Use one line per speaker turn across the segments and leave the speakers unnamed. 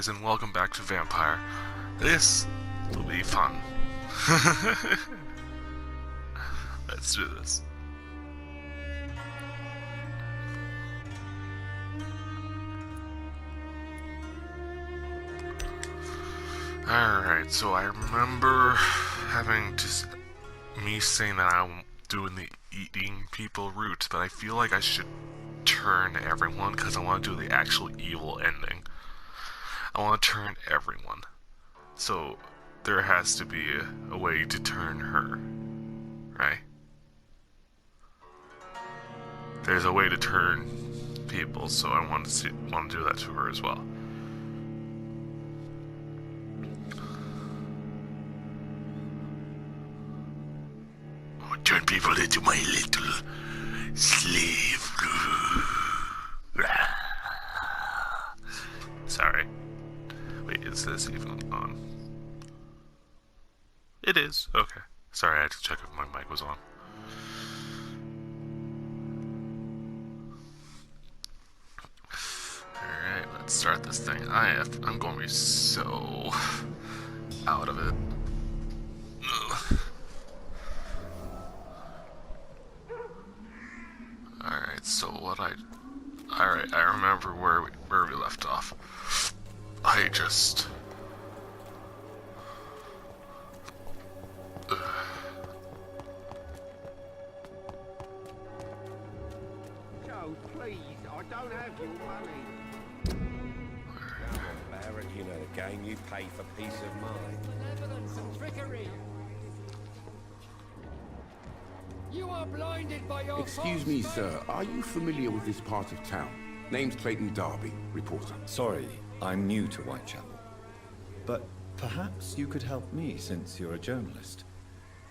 guys, and welcome back to Vampyr. This will be fun. Let's do this. Alright, so I remember me saying that I'm doing the eating people route, but I feel like I should turn everyone because I want to do the actual evil ending. I want to turn everyone. So there has to be a way to turn her, right? There's a way to turn people, so I want to do that to her as well. I want to turn people into my little slave. Sorry. Wait, is this even on? It is. Okay. Sorry, I had to check if my mic was on. Alright, let's start this thing. I'm going to be so out of it. Ugh. Alright, so Alright, I remember where we left off.
Joe, please, I don't have your money.
Baron, you know the game. You pay for peace of mind.
Malevolence and trickery. You are blinded by your
Excuse me, sir. Are you familiar with this part of town? Name's Clayton Darby, reporter.
Sorry, I'm new to Whitechapel. But perhaps you could help me since you're a journalist.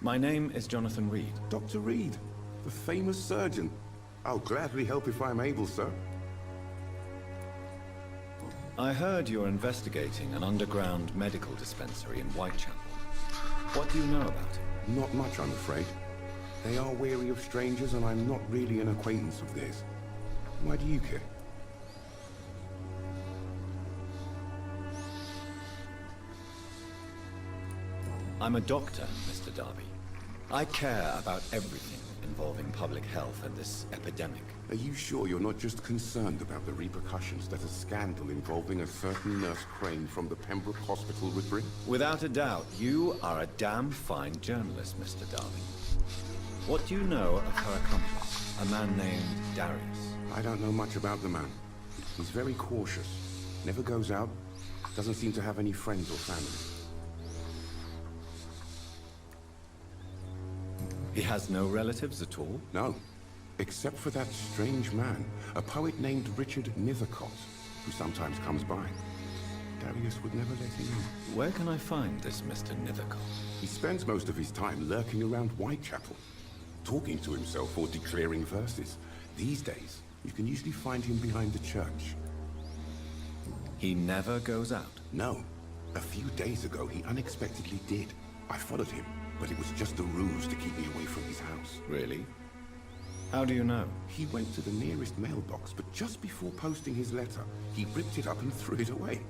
My name is Jonathan Reed.
Dr. Reed, the famous surgeon. I'll gladly help if I'm able, sir.
I heard you're investigating an underground medical dispensary in Whitechapel. What do you know about it?
Not much, I'm afraid. They are wary of strangers, and I'm not really an acquaintance of theirs. Why do you care?
I'm a doctor, Mr. Darby. I care about everything involving public health and this epidemic.
Are you sure you're not just concerned about the repercussions that a scandal involving a certain Nurse Crane from the Pembroke Hospital would bring?
Without a doubt, you are a damn fine journalist, Mr. Darby. What do you know of her accomplice, a man named Darius?
I don't know much about the man. He's very cautious. Never goes out. Doesn't seem to have any friends or family.
He has no relatives at all?
No. Except for that strange man, a poet named Richard Nethercott, who sometimes comes by. Darius would never let him in.
Where can I find this Mr. Nethercott?
He spends most of his time lurking around Whitechapel, talking to himself or declaring verses. These days, you can usually find him behind the church.
He never goes out?
No. A few days ago, he unexpectedly did. I followed him, but it was just a ruse to keep me away from his house.
Really? How do you know?
He went to the nearest mailbox, but just before posting his letter, he ripped it up and threw it away.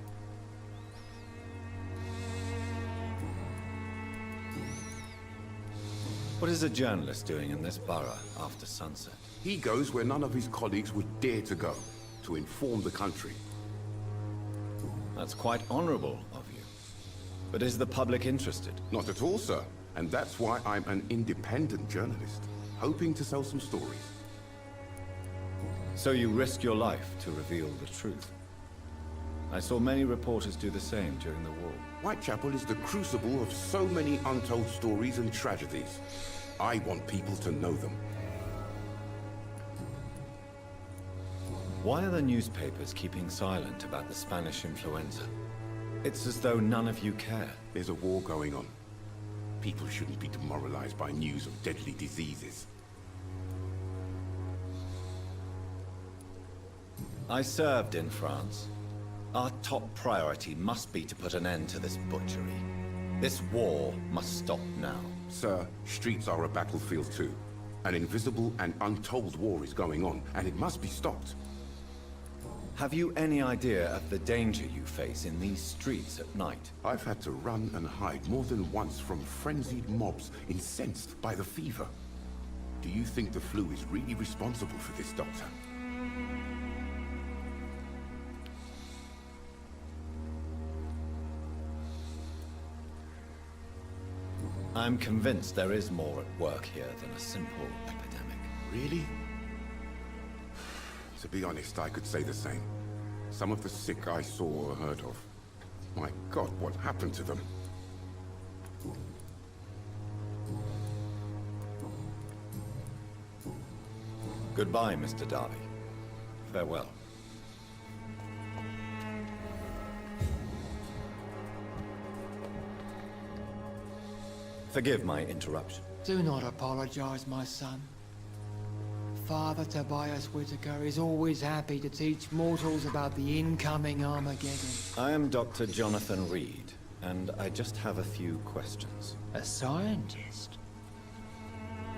What is a journalist doing in this borough after sunset?
He goes where none of his colleagues would dare to go, to inform the country.
That's quite honorable of you. But is the public interested?
Not at all, sir. And that's why I'm an independent journalist, hoping to sell some stories.
So you risk your life to reveal the truth. I saw many reporters do the same during the war.
Whitechapel is the crucible of so many untold stories and tragedies. I want people to know them.
Why are the newspapers keeping silent about the Spanish influenza? It's as though none of you care.
There's a war going on. People shouldn't be demoralized by news of deadly diseases.
I served in France. Our top priority must be to put an end to this butchery. This war must stop now.
Sir, streets are a battlefield too. An invisible and untold war is going on, and it must be stopped.
Have you any idea of the danger you face in these streets at night?
I've had to run and hide more than once from frenzied mobs incensed by the fever. Do you think the flu is really responsible for this, Doctor?
I'm convinced there is more at work here than a simple epidemic.
Really? To be honest, I could say the same. Some of the sick I saw or heard of. My God, what happened to them?
Goodbye, Mr. Darby. Farewell. Forgive my interruption.
Do not apologize, my son. Father Tobias Whitaker is always happy to teach mortals about the incoming Armageddon.
I am Dr. Jonathan Reed, and I just have a few questions.
A scientist?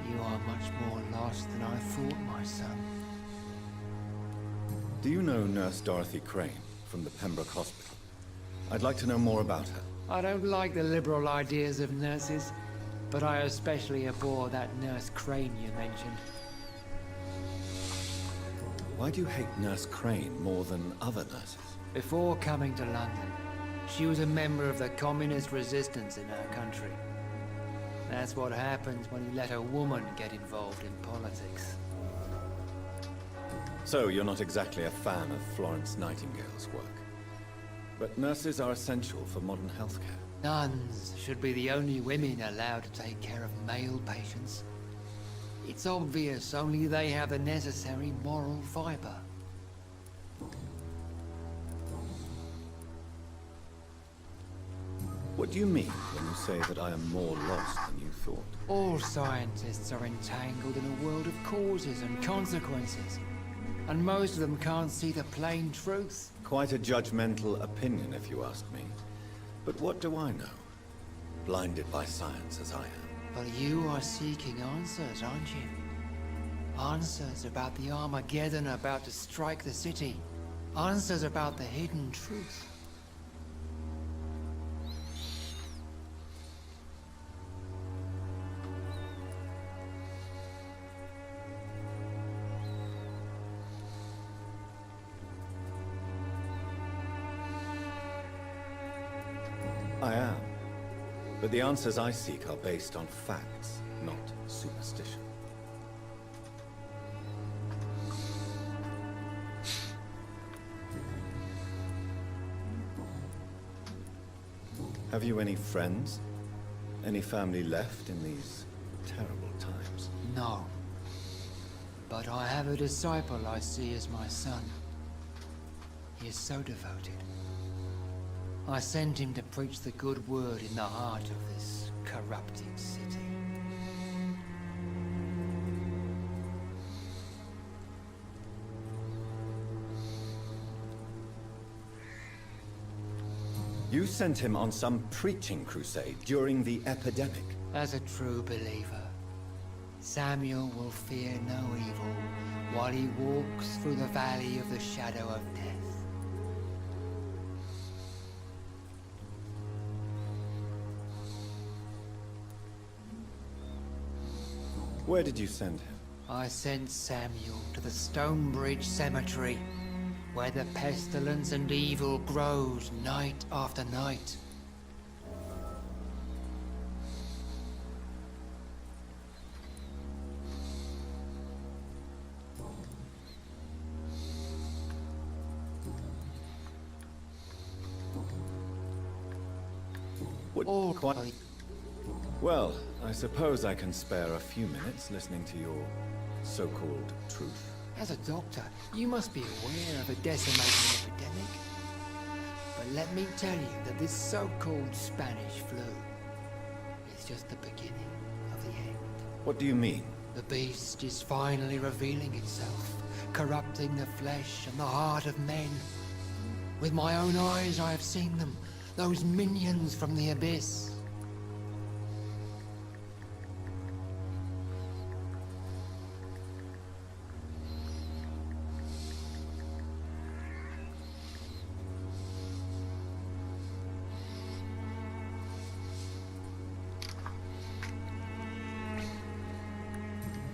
You are much more lost than I thought, my son.
Do you know Nurse Dorothy Crane from the Pembroke Hospital? I'd like to know more about her.
I don't like the liberal ideas of nurses, but I especially abhor that Nurse Crane you mentioned.
Why do you hate Nurse Crane more than other nurses?
Before coming to London, she was a member of the communist resistance in our country. That's what happens when you let a woman get involved in politics.
So you're not exactly a fan of Florence Nightingale's work. But nurses are essential for modern healthcare.
Nuns should be the only women allowed to take care of male patients. It's obvious only they have the necessary moral fiber.
What do you mean when you say that I am more lost than you thought?
All scientists are entangled in a world of causes and consequences, and most of them can't see the plain truth.
Quite a judgmental opinion, if you ask me. But what do I know? Blinded by science as I am.
But you are seeking answers, aren't you? Answers about the Armageddon about to strike the city. Answers about the hidden truth.
I am. But the answers I seek are based on facts, not superstition. Have you any friends? Any family left in these terrible times?
No. But I have a disciple I see as my son. He is so devoted. I sent him to preach the good word in the heart of this corrupted city.
You sent him on some preaching crusade during the epidemic.
As a true believer, Samuel will fear no evil while he walks through the valley of the shadow of death.
Where did you send him?
I sent Samuel to the Stonebridge Cemetery, where the pestilence and evil grows night after night.
What?
All
Quite. Well, I suppose I can spare a few minutes listening to your so-called truth.
As a doctor, you must be aware of a decimating epidemic. But let me tell you that this so-called Spanish flu is just the beginning of the end.
What do you mean?
The beast is finally revealing itself, corrupting the flesh and the heart of men. With my own eyes I have seen them, those minions from the abyss.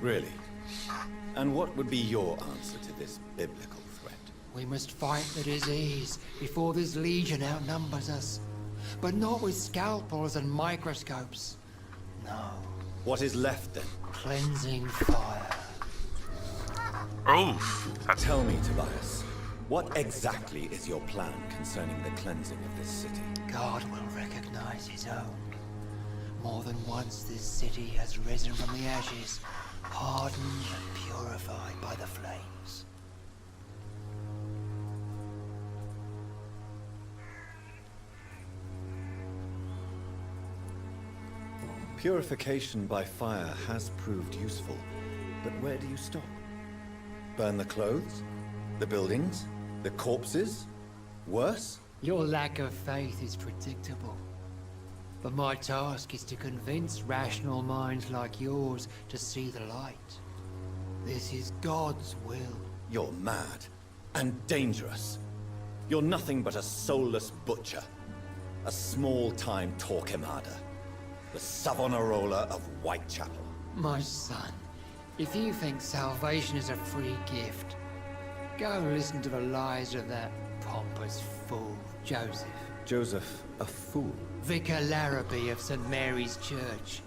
Really? And what would be your answer to this biblical threat?
We must fight the disease before this legion outnumbers us. But not with scalpels and microscopes. No.
What is left then?
Cleansing fire.
Oh, that's
Tell me, Tobias, what exactly is your plan concerning the cleansing of this city?
God will recognize his own. More than once this city has risen from the ashes, hardened and purified by the flames.
Purification by fire has proved useful, but where do you stop? Burn the clothes? The buildings? The corpses? Worse?
Your lack of faith is predictable. But my task is to convince rational minds like yours to see the light. This is God's will.
You're mad and dangerous. You're nothing but a soulless butcher. A small-time Torquemada. The Savonarola of Whitechapel.
My son, if you think salvation is a free gift, go listen to the lies of that pompous fool, Joseph.
Joseph, a fool.
Vicar Larrabee of St. Mary's Church.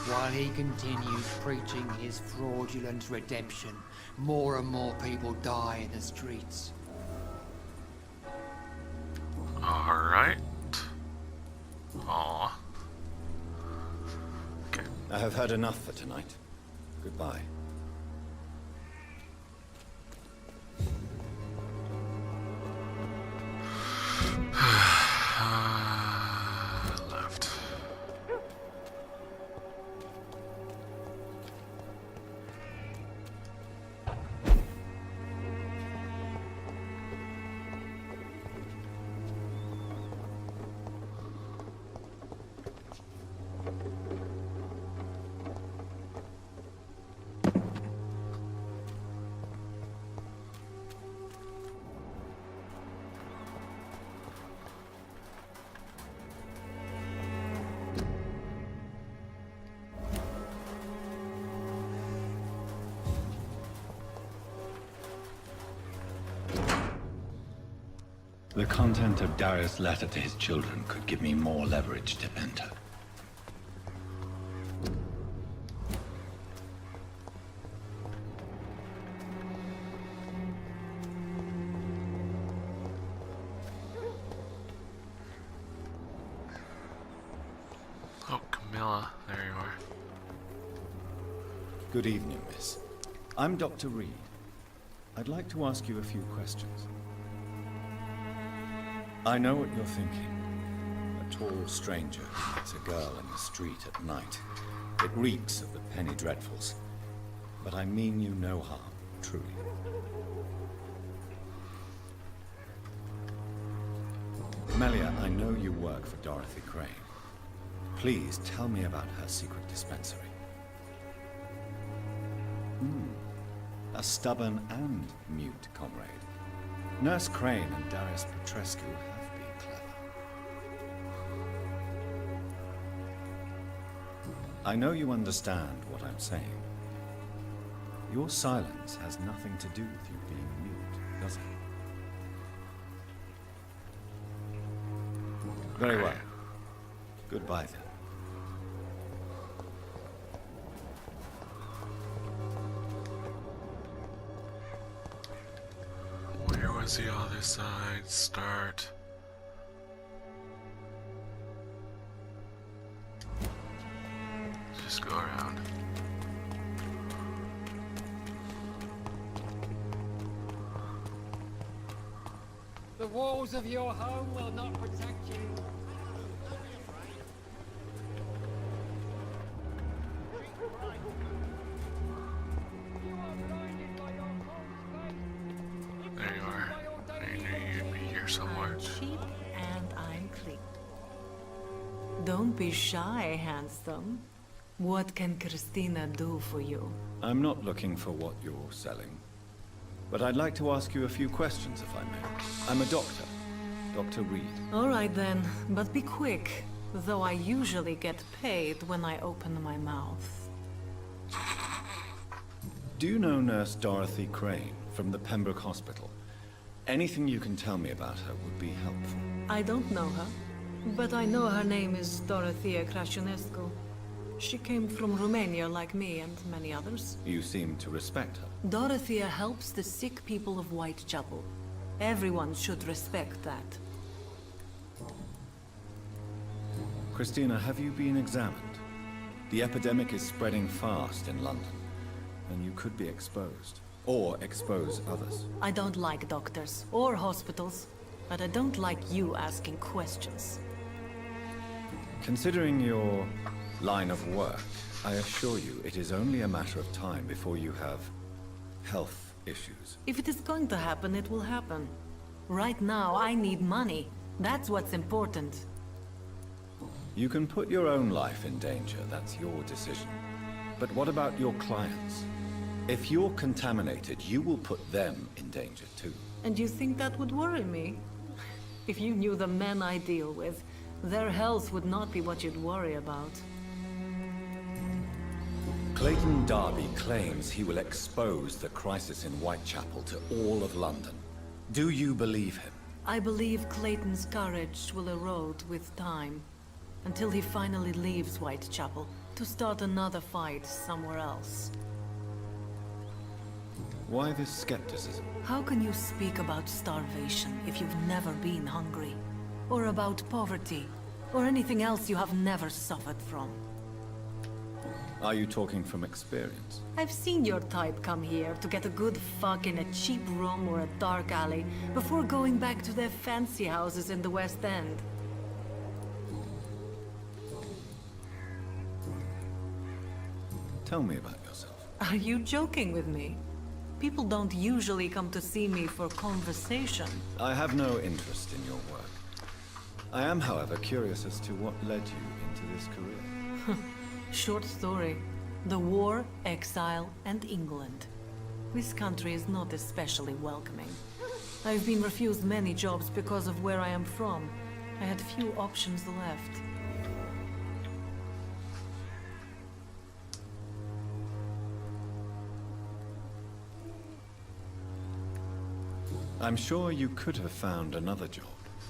While he continues preaching his fraudulent redemption, more and more people die in the streets.
alright. Aw. Okay.
I have had enough for tonight. Goodbye.
Left.
The content of Darius' letter to his children could give me more leverage to enter.
Oh, Camilla, there you are.
Good evening, miss. I'm Dr. Reed. I'd like to ask you a few questions. I know what you're thinking. A tall stranger meets a girl in the street at night. It reeks of the penny dreadfuls. But I mean you no harm, truly. Melia, I know you work for Dorothy Crane. Please tell me about her secret dispensary. A stubborn and mute comrade. Nurse Crane and Darius Petrescu have been clever. I know you understand what I'm saying. Your silence has nothing to do with you being mute, does it? Very well. Goodbye then.
Where was the other side? Start. Just go around.
The walls of your home will not protect you.
There you are. I knew you'd be here somewhere.
Cheap and I'm clean. Don't be shy, handsome. What can Christina do for you?
I'm not looking for what you're selling. But I'd like to ask you a few questions, if I may. I'm a doctor. Dr. Reed.
All right then, but be quick. Though I usually get paid when I open my mouth.
Do you know Nurse Dorothy Crane from the Pembroke Hospital? Anything you can tell me about her would be helpful.
I don't know her, but I know her name is Dorothea Crăciunescu. She came from Romania like me and many others.
You seem to respect her.
Dorothea helps the sick people of Whitechapel. Everyone should respect that.
Christina, have you been examined? The epidemic is spreading fast in London, and you could be exposed. Or expose others.
I don't like doctors or hospitals, but I don't like you asking questions.
Considering your line of work, I assure you it is only a matter of time before you have health issues.
If it is going to happen, it will happen. Right now, I need money. That's what's important.
You can put your own life in danger, that's your decision. But what about your clients? If you're contaminated, you will put them in danger too.
And you think that would worry me? If you knew the men I deal with, their health would not be what you'd worry about.
Clayton Darby claims he will expose the crisis in Whitechapel to all of London. Do you believe him?
I believe Clayton's courage will erode with time, until he finally leaves Whitechapel to start another fight somewhere else.
Why this skepticism?
How can you speak about starvation if you've never been hungry? Or about poverty? Or anything else you have never suffered from?
Are you talking from experience?
I've seen your type come here to get a good fuck in a cheap room or a dark alley before going back to their fancy houses in the West End.
Tell me about yourself.
Are you joking with me? People don't usually come to see me for conversation.
I have no interest in your work. I am, however, curious as to what led you into this career.
Short story. The war, exile, and England. This country is not especially welcoming. I've been refused many jobs because of where I am from. I had few options left.
I'm sure you could have found another job,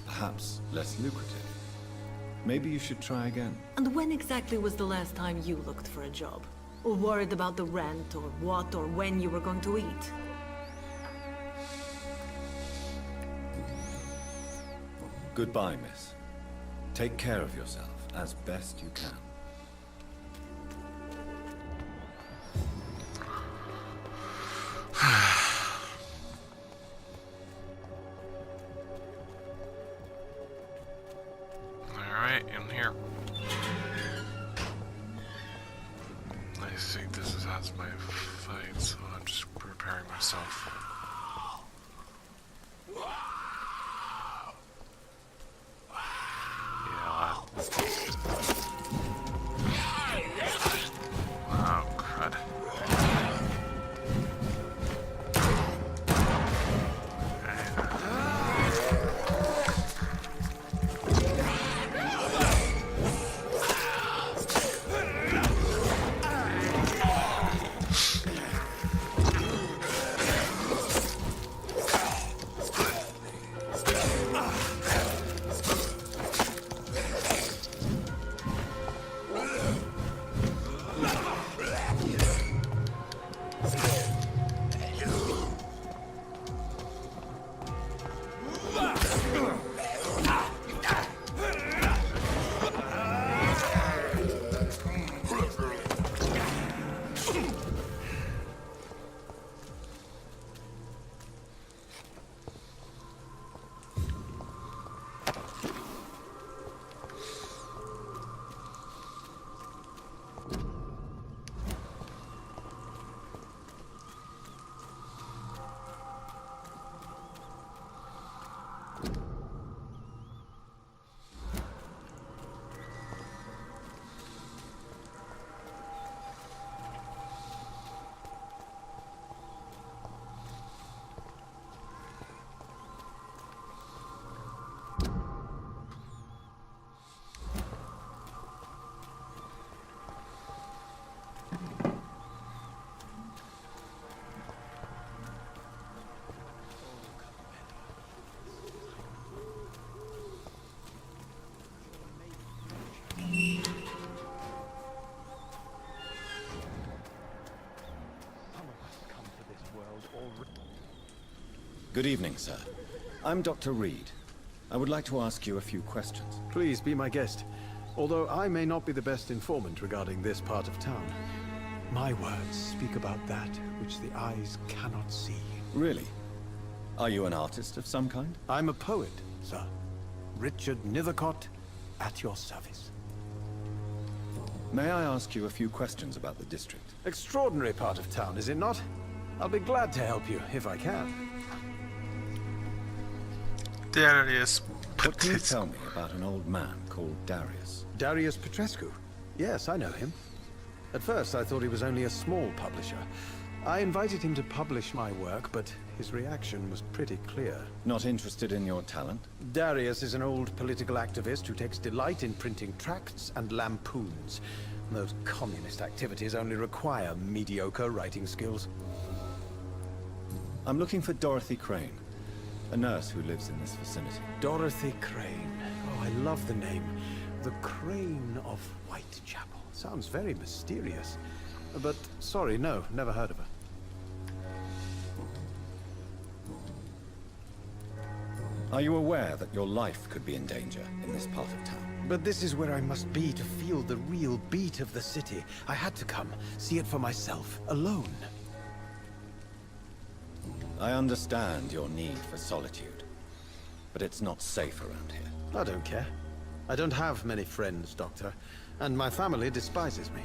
perhaps less lucrative. Maybe you should try again.
And when exactly was the last time you looked for a job? Or worried about the rent, or what or when you were going to eat?
Goodbye, miss. Take care of yourself as best you can.
Alright, in here. I think this is as my fight, so I'm just preparing myself. Yeah. Oh, crud.
Good evening, sir. I'm Dr. Reed. I would like to ask you a few questions.
Please be my guest. Although I may not be the best informant regarding this part of town, my words speak about that which the eyes cannot see.
Really? Are you an artist of some kind?
I'm a poet, sir. Richard Nethercott, at your service.
May I ask you a few questions about the district?
Extraordinary part of town, is it not? I'll be glad to help you, if I can.
Darius.
What can you tell me about an old man called Darius?
Darius Petrescu? Yes, I know him. At first, I thought he was only a small publisher. I invited him to publish my work, but his reaction was pretty clear.
Not interested in your talent?
Darius is an old political activist who takes delight in printing tracts and lampoons. Those communist activities only require mediocre writing skills.
I'm looking for Dorothy Crane, a nurse who lives in this vicinity.
Dorothy Crane. Oh, I love the name. The Crane of Whitechapel. Sounds very mysterious. But, sorry, no, never heard of her.
Are you aware that your life could be in danger in this part of town?
But this is where I must be to feel the real beat of the city. I had to come, see it for myself, alone.
I understand your need for solitude, but it's not safe around here.
I don't care. I don't have many friends, Doctor, and my family despises me.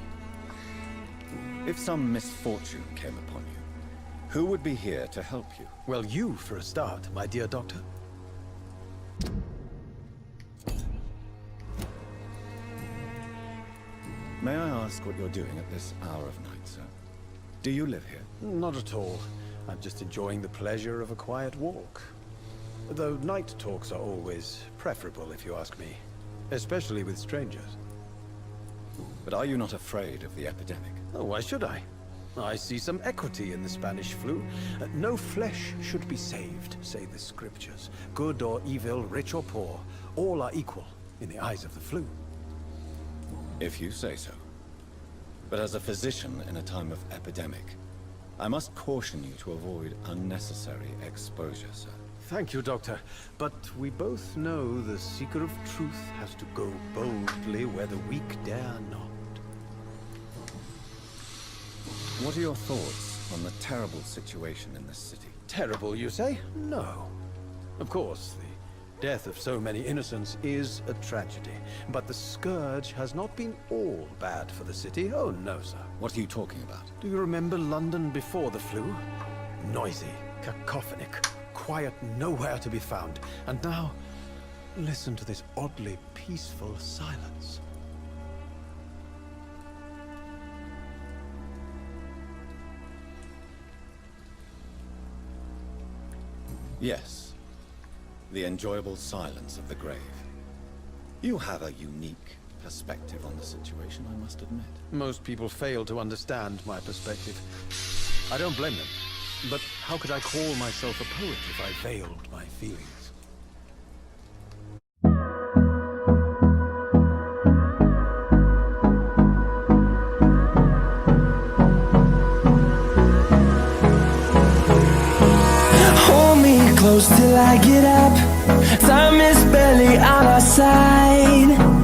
If some misfortune came upon you, who would be here to help you?
Well, you, for a start, my dear Doctor.
May I ask what you're doing at this hour of night, sir? Do you live here?
Not at all. I'm just enjoying the pleasure of a quiet walk. Though night talks are always preferable, if you ask me. Especially with strangers.
But are you not afraid of the epidemic?
Oh, why should I? I see some equity in the Spanish flu. No flesh should be saved, say the scriptures. Good or evil, rich or poor, all are equal in the eyes of the flu.
If you say so. But as a physician in a time of epidemic, I must caution you to avoid unnecessary exposure, sir.
Thank you, Doctor. But we both know the seeker of truth has to go boldly where the weak dare not.
What are your thoughts on the terrible situation in this city?
Terrible, you say? No. Of course, the death of so many innocents is a tragedy. But the scourge has not been all bad for the city. Oh, no, sir.
What are you talking about?
Do you remember London before the flu? Noisy, cacophonic, quiet nowhere to be found. And now, listen to this oddly peaceful silence.
Yes. The enjoyable silence of the grave. You have a unique perspective on the situation, I must admit.
Most people fail to understand my perspective. I don't blame them. But how could I call myself a poet if I veiled my feelings?
Close till I get up. Time is barely on our side.